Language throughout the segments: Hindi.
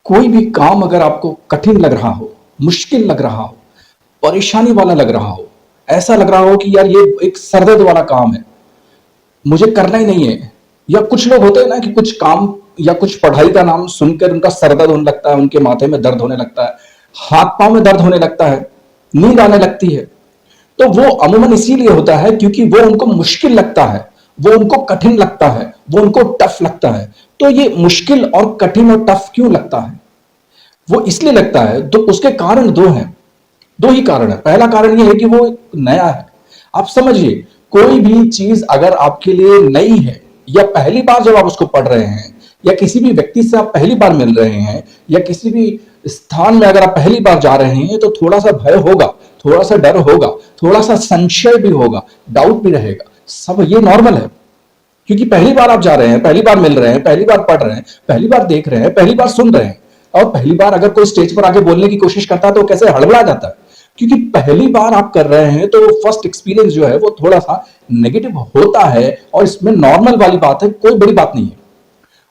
कोई भी काम अगर आपको कठिन लग रहा हो, मुश्किल लग रहा हो, परेशानी वाला लग रहा हो, ऐसा लग रहा हो कि यार ये एक सरदर्द वाला काम है, मुझे करना ही नहीं है। या कुछ लोग होते हैं ना कि कुछ काम या कुछ पढ़ाई का नाम सुनकर उनका सरदर्द होने लगता है, उनके माथे में दर्द होने लगता है, हाथ पांव में दर्द होने लगता है, नींद आने लगती है। तो वो अमूमन इसीलिए होता है क्योंकि वो उनको मुश्किल लगता है, वो उनको कठिन लगता है, वो उनको टफ लगता है। तो ये मुश्किल और कठिन और टफ क्यों लगता है? वो इसलिए लगता है, तो उसके कारण दो हैं। दो ही कारण है। पहला कारण ये है कि वो नया है। आप समझिए, कोई भी चीज अगर आपके लिए नई है, या पहली बार जब आप उसको पढ़ रहे हैं, या किसी भी व्यक्ति से आप पहली बार मिल रहे हैं, या किसी भी स्थान में अगर आप पहली बार जा रहे हैं, तो थोड़ा सा भय होगा, थोड़ा सा डर होगा, थोड़ा सा संशय भी होगा, डाउट भी रहेगा। सब ये नॉर्मल है, क्योंकि पहली बार आप जा रहे हैं, पहली बार मिल रहे हैं, पहली बार पढ़ रहे हैं, पहली बार देख रहे हैं, पहली बार सुन रहे हैं। और पहली बार अगर कोई स्टेज पर आके बोलने की कोशिश करता है तो कैसे हड़बड़ा जाता है, क्योंकि पहली बार आप कर रहे हैं। तो फर्स्ट एक्सपीरियंस जो है वो थोड़ा सा नेगेटिव होता है, और इसमें नॉर्मल वाली बात है, कोई बड़ी बात नहीं है।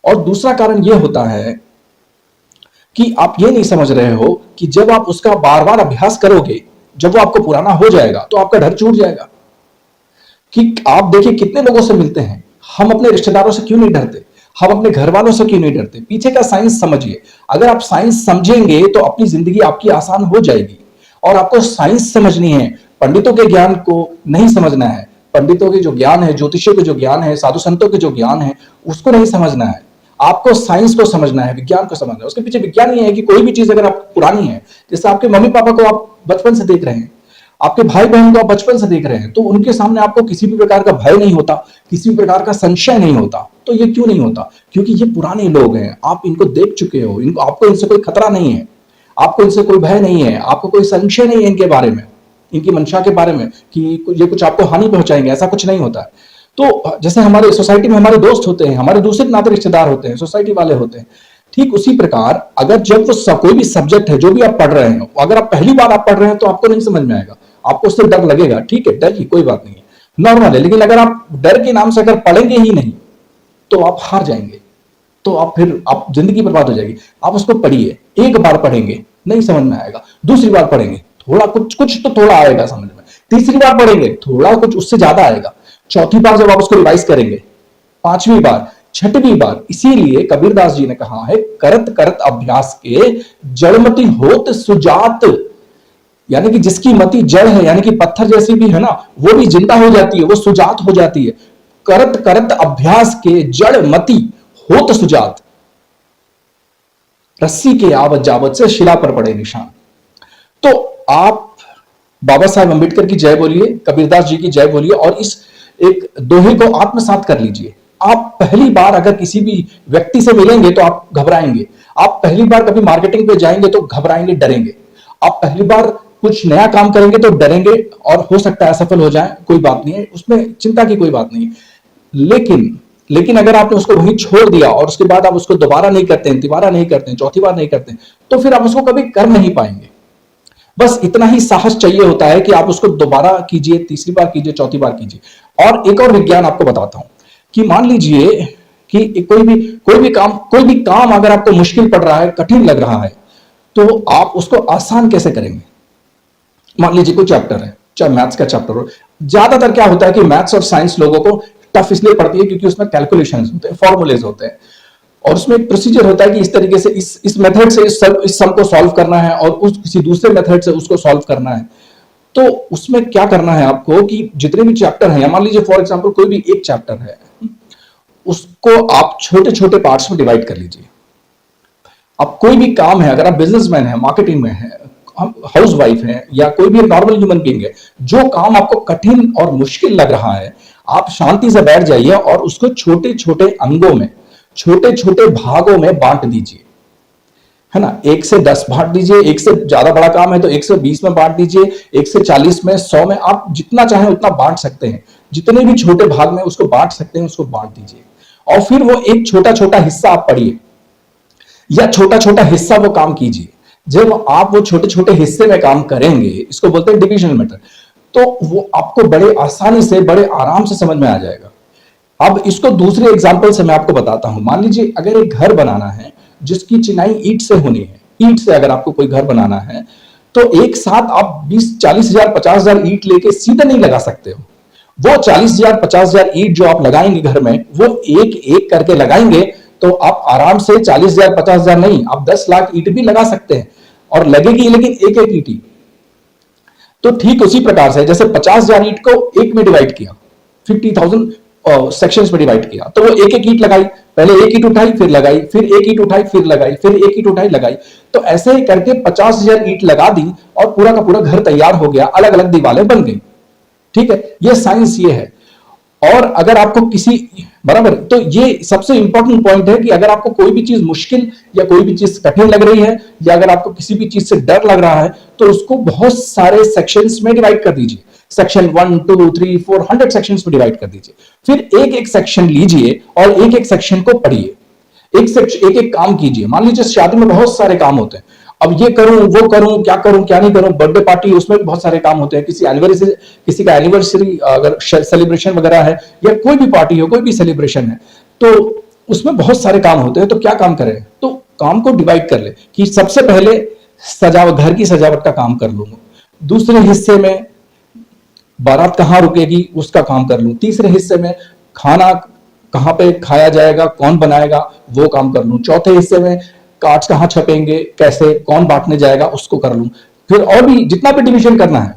और दूसरा कारण यह होता है कि आप ये नहीं समझ रहे हो कि जब आप उसका बार बार अभ्यास करोगे, जब वो आपको पुराना हो जाएगा, तो आपका डर छूट जाएगा। कि आप देखिए कितने लोगों से मिलते हैं, हम अपने रिश्तेदारों से क्यों नहीं डरते, हम अपने घर वालों से क्यों नहीं डरते? पीछे का साइंस समझिए। अगर आप साइंस समझेंगे तो अपनी जिंदगी आपकी आसान हो जाएगी। और आपको साइंस समझनी है, पंडितों के ज्ञान को नहीं समझना है। पंडितों के जो ज्ञान है, ज्योतिषियों के जो ज्ञान है, साधु संतों के जो ज्ञान है, उसको नहीं समझना है। आपको साइंस को समझना है, विज्ञान को समझना है। उसके पीछे विज्ञान ये है कि कोई भी चीज अगर आप पुरानी है, जैसे आपके मम्मी पापा को आप बचपन से देख रहे हैं, आपके भाई बहन को आप बचपन से देख रहे हैं, तो उनके सामने आपको किसी भी प्रकार का भय नहीं होता, किसी भी प्रकार का संशय नहीं होता। तो ये क्यों नहीं होता? क्योंकि ये पुराने लोग हैं, आप इनको देख चुके हो, इनको, आपको इनसे कोई खतरा नहीं है, आपको इनसे कोई भय नहीं है, आपको कोई संशय नहीं है इनके बारे में, इनकी मंशा के बारे में कि ये कुछ आपको हानि पहुंचाएंगे, ऐसा कुछ नहीं होता है। तो जैसे हमारे सोसाइटी में हमारे दोस्त होते हैं, हमारे दूसरे नाते रिश्तेदार होते हैं, सोसाइटी वाले होते हैं, ठीक उसी प्रकार अगर जब वो कोई भी सब्जेक्ट है जो भी आप पढ़ रहे हैं, अगर आप पहली बार आप पढ़ रहे हैं तो आपको नहीं समझ में आएगा, आपको उससे डर लगेगा। ठीक है, डर की कोई बात नहीं है, नॉर्मल है। लेकिन अगर आप डर के नाम से अगर पढ़ेंगे ही नहीं, तो आप हार जाएंगे, तो आप फिर आप जिंदगी बर्बाद हो जाएगी। आप उसको पढ़िए, एक बार पढ़ेंगे नहीं समझ में आएगा, दूसरी बार पढ़ेंगे थोड़ा कुछ कुछ तो थोड़ा आएगा समझ में, तीसरी बार पढ़ेंगे थोड़ा कुछ उससे ज्यादा आएगा, चौथी बार जब आप उसको रिवाइज करेंगे, पांचवी बार, छठवीं बार। इसीलिए कबीरदास जी ने कहा है, करत करत अभ्यास के जड़मति होत सुजात। यानी कि जिसकी मति जड़ है, यानी कि पत्थर जैसी भी है ना, वो भी जिंदा हो जाती है, वो सुजात हो जाती है। करत करत अभ्यास के जड़ मति होत सुजात, रस्सी के आवत जावत से शिला पर पड़े निशान। तो आप बाबा साहेब अंबेडकर की जय बोलिए, कबीरदास जी की जय बोलिए, और इस एक दोहे को आत्मसात कर लीजिए। आप पहली बार अगर किसी भी व्यक्ति से मिलेंगे तो आप घबराएंगे, आप पहली बार कभी मार्केटिंग पे जाएंगे तो घबराएंगे, डरेंगे, आप पहली बार कुछ नया काम करेंगे तो डरेंगे, और हो सकता है असफल हो जाए, कोई बात नहीं है, उसमें चिंता की कोई बात नहीं है। लेकिन लेकिन अगर आपने उसको वहीं छोड़ दिया और उसके बाद आप उसको दोबारा नहीं करते हैं, तिबारा नहीं करते हैं, चौथी बार नहीं करते हैं, तो फिर आप उसको कभी कर नहीं पाएंगे। बस इतना ही साहस चाहिए होता है कि आप उसको दोबारा कीजिए, तीसरी बार कीजिए, चौथी बार कीजिए। और एक और विज्ञान आपको बताता हूं कि मान लीजिए कि कोई भी काम अगर आपको मुश्किल पड़ रहा है, कठिन लग रहा है, तो आप उसको आसान कैसे करेंगे? मान लीजिए कोई चैप्टर है, चाहे मैथ्स का चैप्टर हो। ज्यादातर क्या होता है कि मैथ्स और साइंस लोगों को टफ इसलिए पड़ती है क्योंकि उसमें कैलकुलेशंस होते हैं, फॉर्मूलेज होते हैं, और उसमें एक प्रोसीजर होता है कि इस तरीके से इस मेथड से इस सम को सॉल्व करना है, और उस किसी दूसरे मेथड से उसको सॉल्व करना है। तो उसमें क्या करना है आपको कि जितने भी चैप्टर हैं, मान लीजिए फॉर एग्जांपल कोई भी एक चैप्टर है, उसको आप छोटे छोटे पार्ट्स में डिवाइड कर लीजिए। अब कोई भी काम है, अगर आप बिजनेसमैन है, मार्केटिंग में है, हाउस वाइफ है, या कोई भी नॉर्मल ह्यूमन बीइंग है, जो काम आपको कठिन और मुश्किल लग रहा है, आप शांति से बैठ जाइए और उसको छोटे छोटे अंगों में, छोटे छोटे भागों में बांट दीजिए, है ना। 1 से 10 बांट दीजिए, एक से ज्यादा बड़ा काम है तो 1 से 20 में बांट दीजिए, 1 से 40 में, 100 में, आप जितना चाहें उतना बांट सकते हैं। जितने भी छोटे भाग में उसको बांट सकते हैं उसको बांट दीजिए, और फिर वो एक छोटा छोटा हिस्सा आप पढ़िए, या छोटा छोटा हिस्सा वो काम कीजिए। जब आप वो छोटे छोटे हिस्से में काम करेंगे, इसको बोलते हैं डिवीजन मेथड, तो वो आपको बड़े आसानी से, बड़े आराम से समझ में आ जाएगा। अब इसको दूसरे एग्जांपल से मैं आपको बताता हूं। मान लीजिए अगर एक घर बनाना है, जिसकी चिनाई ईंट से होनी है। ईंट से अगर आपको कोई घर बनाना है तो एक साथ आप 20-40 हजार 50,000 ईंट लेके सीधे नहीं लगा सकते हो। वो 40,000 50,000 ईंट जो आप लगाएंगे घर में, वो एक एक करके लगाएंगे तो आप आराम से 40,000 50,000 नहीं, आप 10 लाख ईंट भी लगा सकते हैं, और लगेगी लेकिन एक एक ईंट ही। तो ठीक उसी प्रकार से जैसे 50,000 ईंट को एक में डिवाइड किया, 50,000 सेक्शंस में डिवाइड किया, तो वो एक एक ईंट लगाई, पहले एक ईंट उठाई फिर लगाई, फिर एक ईंट उठाई फिर लगाई, फिर एक ईंट उठाई लगाई। तो ऐसे ही करके 50,000 ईंट लगा दी और पूरा का पूरा घर तैयार हो गया, अलग अलग दीवारें बन गई। ठीक है, ये साइंस ये है। और अगर आपको किसी, बराबर, तो ये सबसे इंपॉर्टेंट पॉइंट है कि अगर आपको कोई भी चीज मुश्किल या कोई भी चीज कठिन लग रही है, या अगर आपको किसी भी चीज से डर लग रहा है, तो उसको बहुत सारे सेक्शंस में डिवाइड कर दीजिए। सेक्शन 1 2 3 4 100 सेक्शंस में डिवाइड कर दीजिए। फिर एक एक सेक्शन लीजिए और एक एक सेक्शन को पढ़िए, एक एक काम कीजिए। मान लीजिए शादी में बहुत सारे काम होते हैं, अब ये करूं वो करूं, क्या करूं क्या नहीं करूं, बर्थडे पार्टी उसमें भी बहुत सारे काम होते हैं, किसी का एनिवर्सरी अगर सेलिब्रेशन वगैरह है, या कोई भी पार्टी हो, कोई भी सेलिब्रेशन है, तो उसमें बहुत सारे काम होते हैं। तो क्या काम करें, तो काम को डिवाइड कर ले कि सबसे पहले सजावट, घर की सजावट का काम कर लूंगा, दूसरे हिस्से में बारात कहां रुकेगी उसका काम कर लूं, तीसरे हिस्से में खाना कहां पे खाया जाएगा, कौन बनाएगा, वो काम कर लूं, चौथे हिस्से में कार्ड्स कहां छपेंगे, कैसे, कौन बांटने जाएगा, उसको कर लूं। फिर और भी जितना भी डिवीजन करना है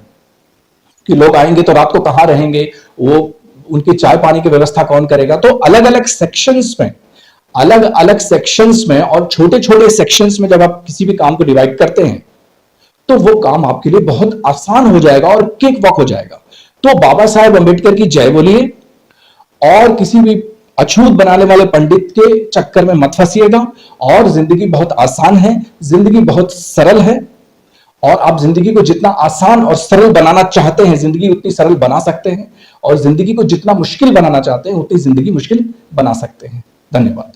कि लोग आएंगे तो रात को कहां रहेंगे, वो उनकी चाय पानी की व्यवस्था कौन करेगा। तो अलग अलग सेक्शंस में, अलग अलग सेक्शंस में और छोटे छोटे सेक्शंस में जब आप किसी भी काम को डिवाइड करते हैं तो वो काम आपके लिए बहुत आसान हो जाएगा और क्विक वॉक हो जाएगा। तो बाबा साहेब अंबेडकर की जय बोलिए, और किसी भी अछूत बनाने वाले पंडित के चक्कर में मत फंसिएगा। और जिंदगी बहुत आसान है, जिंदगी बहुत सरल है, और आप जिंदगी को जितना आसान और सरल बनाना चाहते हैं, जिंदगी उतनी सरल बना सकते हैं, और जिंदगी को जितना मुश्किल बनाना चाहते हैं उतनी जिंदगी मुश्किल बना सकते हैं। धन्यवाद।